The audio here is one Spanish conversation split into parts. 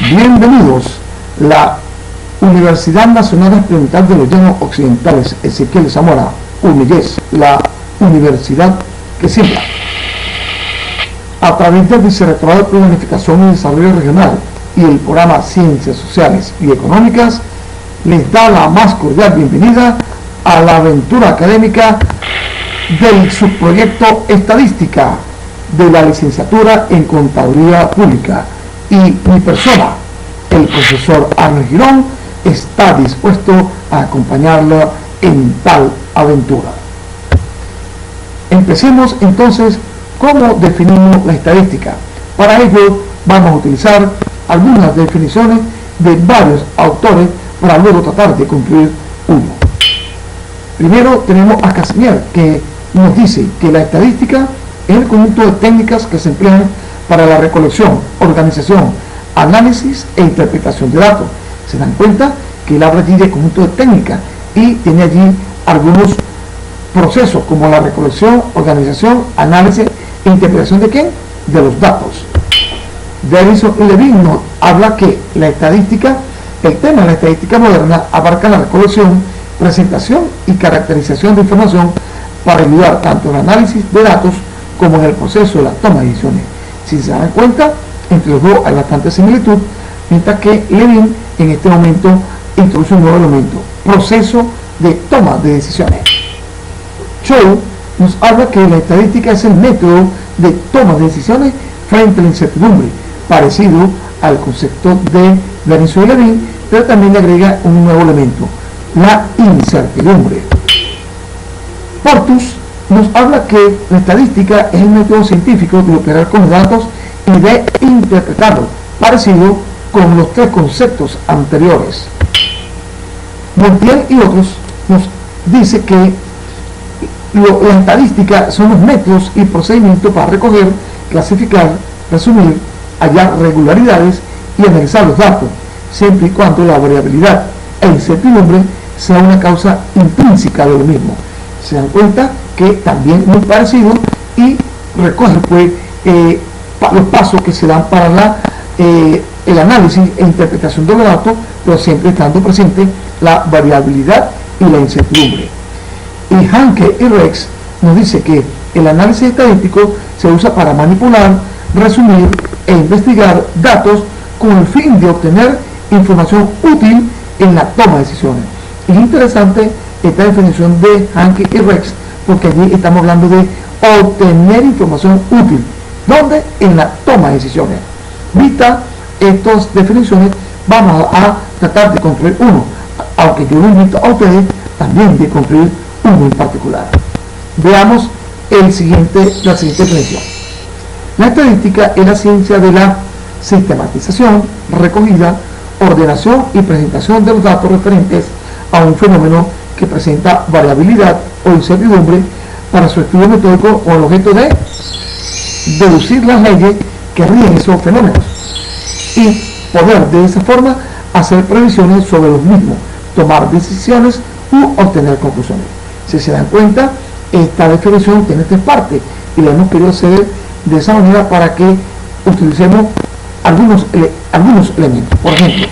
Bienvenidos. La Universidad Nacional Experimental de los Llanos Occidentales, Ezequiel Zamora, UNILLES, la universidad que siembra. A través del Vicerrectorado de Planificación y Desarrollo Regional y el programa Ciencias Sociales y Económicas, les da la más cordial bienvenida a la aventura académica del subproyecto Estadística de la licenciatura en Contaduría Pública, y mi persona, el profesor Arnold Girón, está dispuesto a acompañarla en tal aventura. Empecemos entonces cómo definimos la estadística. Para ello vamos a utilizar algunas definiciones de varios autores para luego tratar de concluir uno. Primero tenemos a Casimir, que nos dice que la estadística es el conjunto de técnicas que se emplean para la recolección, organización, análisis e interpretación de datos. Se dan cuenta que él habla allí de conjunto de técnicas y tiene allí algunos procesos como la recolección, organización, análisis e interpretación de ¿qué? De los datos. Davison Levin nos habla que la estadística, el tema de la estadística moderna abarca la recolección, presentación y caracterización de información para ayudar tanto en el análisis de datos como en el proceso de la toma de decisiones. Si se dan cuenta, entre los dos hay bastante similitud, mientras que Levin en este momento introduce un nuevo elemento: proceso de toma de decisiones. Chow nos habla que la estadística es el método de toma de decisiones frente a la incertidumbre, parecido al concepto de Davison y Levin, pero también le agrega un nuevo elemento: la incertidumbre. Portus nos habla que la estadística es el método científico de operar con los datos y de interpretarlos, parecido con los tres conceptos anteriores. Montiel y otros nos dice que la estadística son los métodos y procedimientos para recoger, clasificar, resumir, hallar regularidades y analizar los datos, siempre y cuando la variabilidad e incertidumbre sea una causa intrínseca de lo mismo. Se dan cuenta que también muy parecido y recoge pues los pasos que se dan para el análisis e interpretación de los datos, pero siempre estando presente la variabilidad y la incertidumbre. Y Hanke y Rex nos dice que el análisis estadístico se usa para manipular, resumir e investigar datos con el fin de obtener información útil en la toma de decisiones. Es interesante esta definición de Hanke y Rex, porque allí estamos hablando de obtener información útil. ¿Dónde? En la toma de decisiones. Vista estas definiciones, vamos a tratar de construir uno, aunque yo lo invito a ustedes también de construir uno en particular. Veamos la siguiente definición. La estadística es la ciencia de la sistematización, recogida, ordenación y presentación de los datos referentes a un fenómeno que presenta variabilidad o incertidumbre para su estudio metódico con el objeto de deducir las leyes que rigen esos fenómenos y poder de esa forma hacer previsiones sobre los mismos, tomar decisiones u obtener conclusiones. Si se dan cuenta, esta definición tiene tres partes y la hemos querido hacer de esa manera para que utilicemos algunos elementos. Por ejemplo,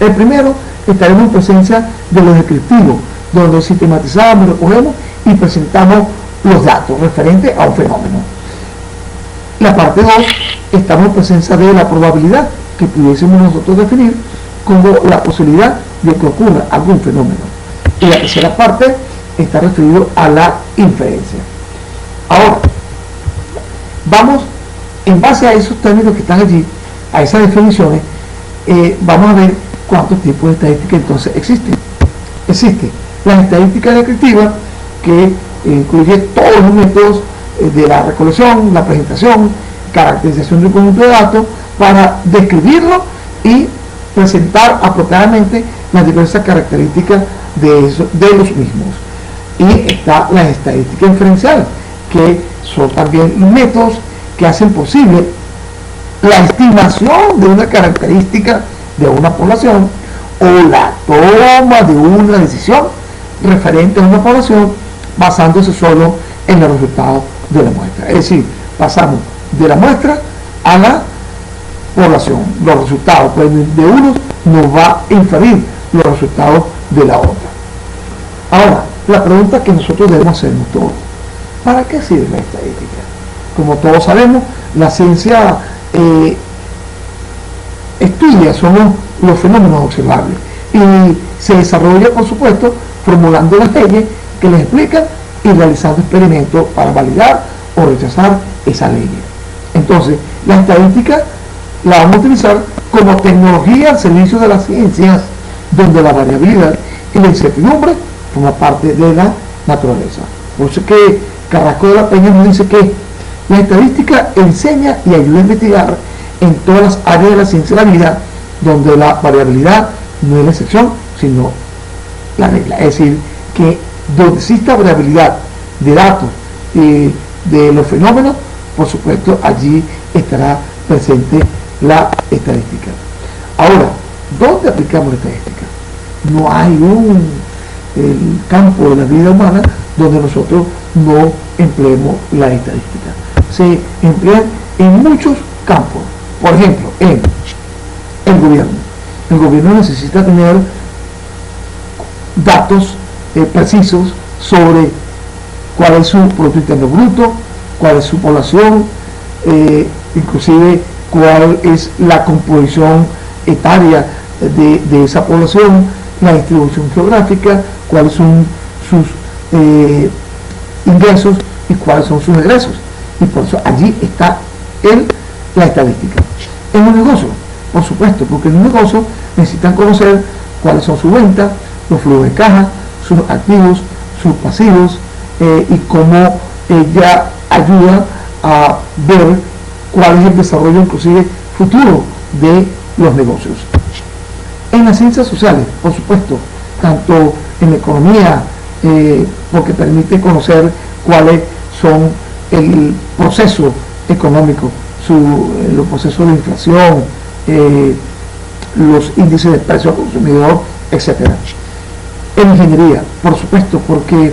el primero, estaremos en presencia de los descriptivos, donde sistematizamos, recogemos y presentamos los datos referentes a un fenómeno. La parte 2, estamos en presencia de la probabilidad, que pudiésemos nosotros definir como la posibilidad de que ocurra algún fenómeno. Y la tercera parte está referido a la inferencia. Ahora, vamos, en base a esos términos que están allí, a esas definiciones, vamos a ver cuántos tipos de estadística entonces existen. Existe la estadística descriptiva, que incluye todos los métodos de la recolección, la presentación, caracterización de un conjunto de datos para describirlo y presentar apropiadamente las diversas características de los mismos. Y está la estadística inferencial, que son también métodos que hacen posible la estimación de una característica de una población o la toma de una decisión referente a una población basándose solo en los resultados de la muestra. Es decir, pasamos de la muestra a la población. Los resultados pues, de uno nos va a inferir los resultados de la otra. Ahora, la pregunta que nosotros debemos hacernos todos: ¿para qué sirve la estadística? Como todos sabemos, la ciencia estudia son los fenómenos observables y se desarrolla, por supuesto, formulando las leyes que les explican y realizando experimentos para validar o rechazar esas leyes. Entonces, la estadística la vamos a utilizar como tecnología al servicio de las ciencias, donde la variabilidad y la incertidumbre forman parte de la naturaleza. Por eso es que Carrasco de la Peña nos dice que la estadística enseña y ayuda a investigar en todas las áreas de la ciencia de la vida, donde la variabilidad no es la excepción, sino la regla. Es decir, que donde exista variabilidad de datos de los fenómenos, por supuesto, allí estará presente la estadística. Ahora, ¿dónde aplicamos la estadística? No hay el campo de la vida humana donde nosotros no empleemos la estadística. Se emplea en muchos campos. Por ejemplo, en el gobierno. El gobierno necesita tener datos precisos sobre cuál es su Producto Interno Bruto, cuál es su población, inclusive cuál es la composición etaria de esa población, la distribución geográfica, cuáles son sus ingresos y cuáles son sus egresos. Y por eso allí está la estadística. En un negocio, por supuesto, porque en un negocio necesitan conocer cuáles son sus ventas, los flujos de caja, sus activos, sus pasivos, y cómo ella ayuda a ver cuál es el desarrollo inclusive futuro de los negocios. En las ciencias sociales, por supuesto, tanto en la economía, porque permite conocer cuáles son el proceso económico, los procesos de inflación, los índices de precio al consumidor, etc. En ingeniería, por supuesto, porque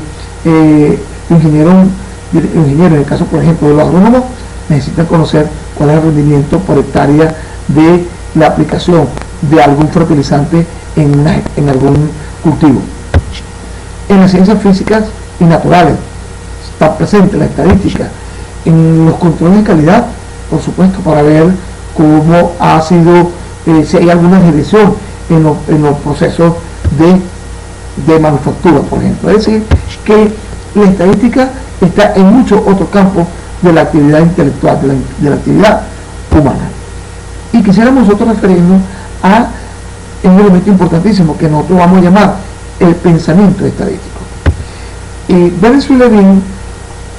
ingenieros, en el caso, por ejemplo, de los agrónomos, necesitan conocer cuál es el rendimiento por hectárea de la aplicación de algún fertilizante en algún cultivo. En las ciencias físicas y naturales está presente la estadística. En los controles de calidad, por supuesto, para ver cómo ha sido, si hay alguna regresión en los procesos de manufactura, por ejemplo. Es decir, que la estadística está en muchos otros campos de la actividad intelectual, de la actividad humana. Y quisiéramos nosotros referirnos a un elemento importantísimo que nosotros vamos a llamar el pensamiento estadístico. Berners y Levin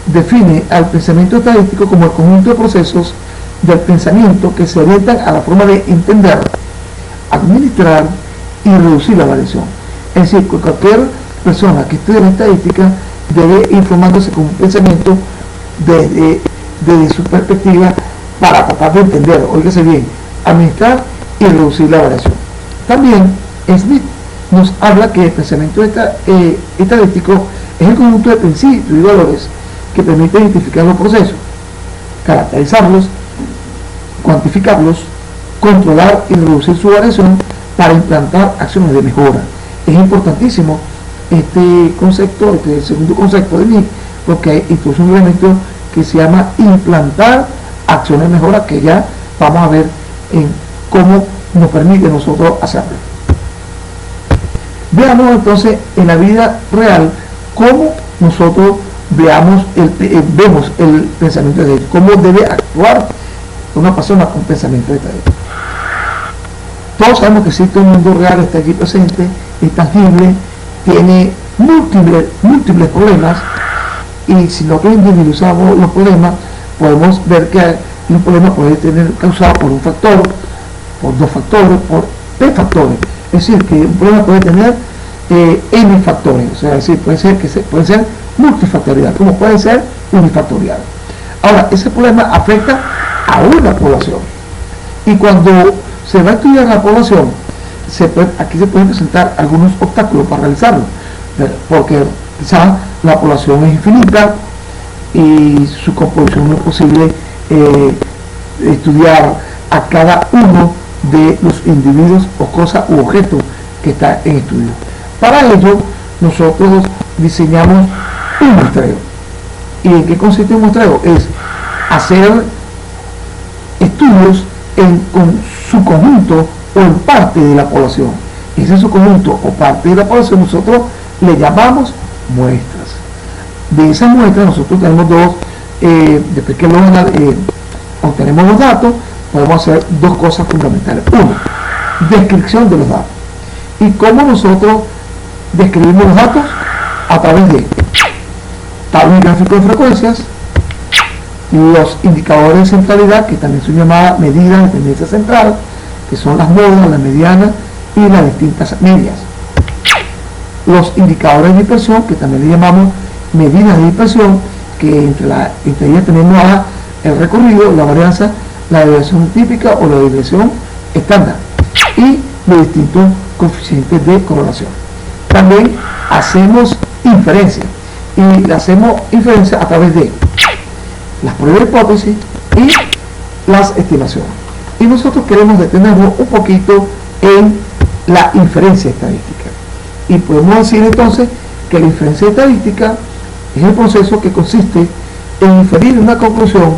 define al pensamiento estadístico como el conjunto de procesos del pensamiento que se orientan a la forma de entender, administrar y reducir la variación. Es decir, que cualquier persona que estudie la estadística debe ir formándose con un pensamiento desde su perspectiva para tratar de entender, óigase bien, administrar y reducir la variación. También Smith nos habla que el pensamiento estadístico es el conjunto de principios y valores que permite identificar los procesos, caracterizarlos, cuantificarlos, controlar y reducir su variación para implantar acciones de mejora. Es importantísimo este concepto, este segundo concepto de mí, porque introduce un elemento que se llama implantar acciones de mejora, que ya vamos a ver en cómo nos permite nosotros hacerlo. Veamos entonces en la vida real cómo nosotros vemos el pensamiento de Dios, cómo debe actuar una persona con pensamiento de Dios. Todos sabemos que existe un mundo real, está allí presente, es tangible, tiene múltiples problemas, y si nosotros individualizamos los problemas, podemos ver que un problema puede tener causado por un factor, por dos factores, por tres factores. Es decir, que un problema puede tener n factores, o sea, es decir, puede ser multifactorial, como puede ser unifactorial. Ahora, ese problema afecta a una población, y cuando se va a estudiar la población, aquí se pueden presentar algunos obstáculos para realizarlo, porque quizás la población es infinita y su composición no es posible estudiar a cada uno de los individuos o cosas u objetos que está en estudio. Para ello, nosotros diseñamos un muestreo. ¿Y en qué consiste un muestreo? Es hacer estudios con su conjunto o en parte de la población. Ese su conjunto o parte de la población nosotros le llamamos muestras. De esas muestras nosotros tenemos dos, después que obtenemos los datos, podemos hacer dos cosas fundamentales. Uno, descripción de los datos. ¿Y cómo nosotros describimos los datos? A través de tabla y gráfico de frecuencias, los indicadores de centralidad, que también son llamadas medidas de tendencia central, que son las modas, las medianas y las distintas medias. Los indicadores de dispersión, que también le llamamos medidas de dispersión, que entre ellas tenemos el recorrido, la varianza, la desviación típica o la desviación estándar y los distintos coeficientes de correlación. También hacemos inferencias y hacemos inferencias a través de las pruebas de hipótesis y las estimaciones. Y nosotros queremos detenernos un poquito en la inferencia estadística. Y podemos decir entonces que la inferencia estadística es el proceso que consiste en inferir una conclusión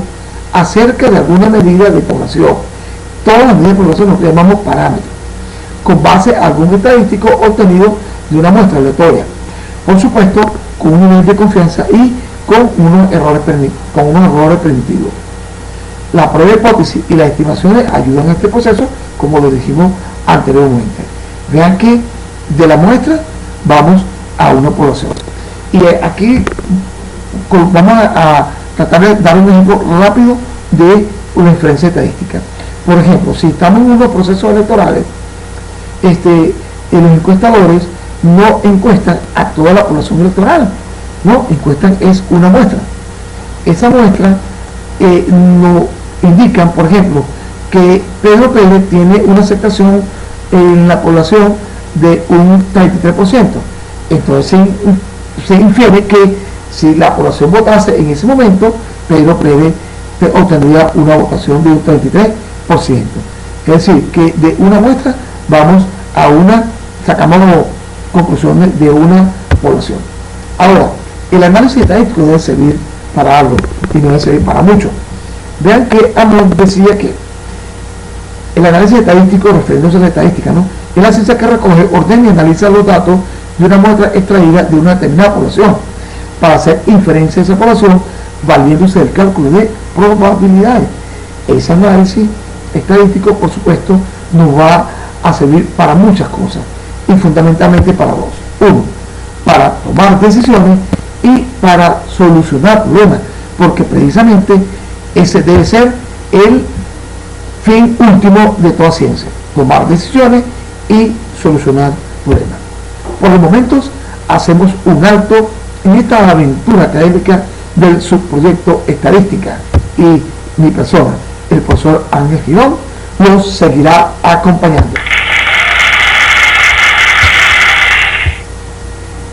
acerca de alguna medida de población. Todas las medidas de población nos llamamos parámetros, con base a algún estadístico obtenido de una muestra aleatoria. Por supuesto, con un nivel de confianza y con unos errores primitivos. La prueba de hipótesis y las estimaciones ayudan a este proceso, como lo dijimos anteriormente. Vean que de la muestra vamos a una población. Y aquí vamos a tratar de dar un ejemplo rápido de una inferencia estadística. Por ejemplo, si estamos en unos procesos electorales, los encuestadores no encuestan a toda la población electoral, no, encuestan es una muestra. Esa muestra nos indican, por ejemplo, que Pedro Pérez tiene una aceptación en la población de un 33%. Entonces se infiere que si la población votase en ese momento, Pedro Pérez obtendría una votación de un 33%. Es decir, que de una muestra vamos a sacamos conclusiones de una población. Ahora, el análisis estadístico debe servir para algo y no debe servir para mucho. Vean que Amon decía que el análisis estadístico, refiriéndose a la estadística, ¿no?, es la ciencia que recoge, ordena y analiza los datos de una muestra extraída de una determinada población para hacer inferencia de esa población valiéndose del cálculo de probabilidades. Ese análisis estadístico, por supuesto, nos va a servir para muchas cosas y fundamentalmente para dos. Uno, para tomar decisiones y para solucionar problemas, porque precisamente ese debe ser el fin último de toda ciencia: tomar decisiones y solucionar problemas. Por los momentos hacemos un alto en esta aventura académica del subproyecto Estadística, y mi persona, el profesor Ángel Girón, nos seguirá acompañando.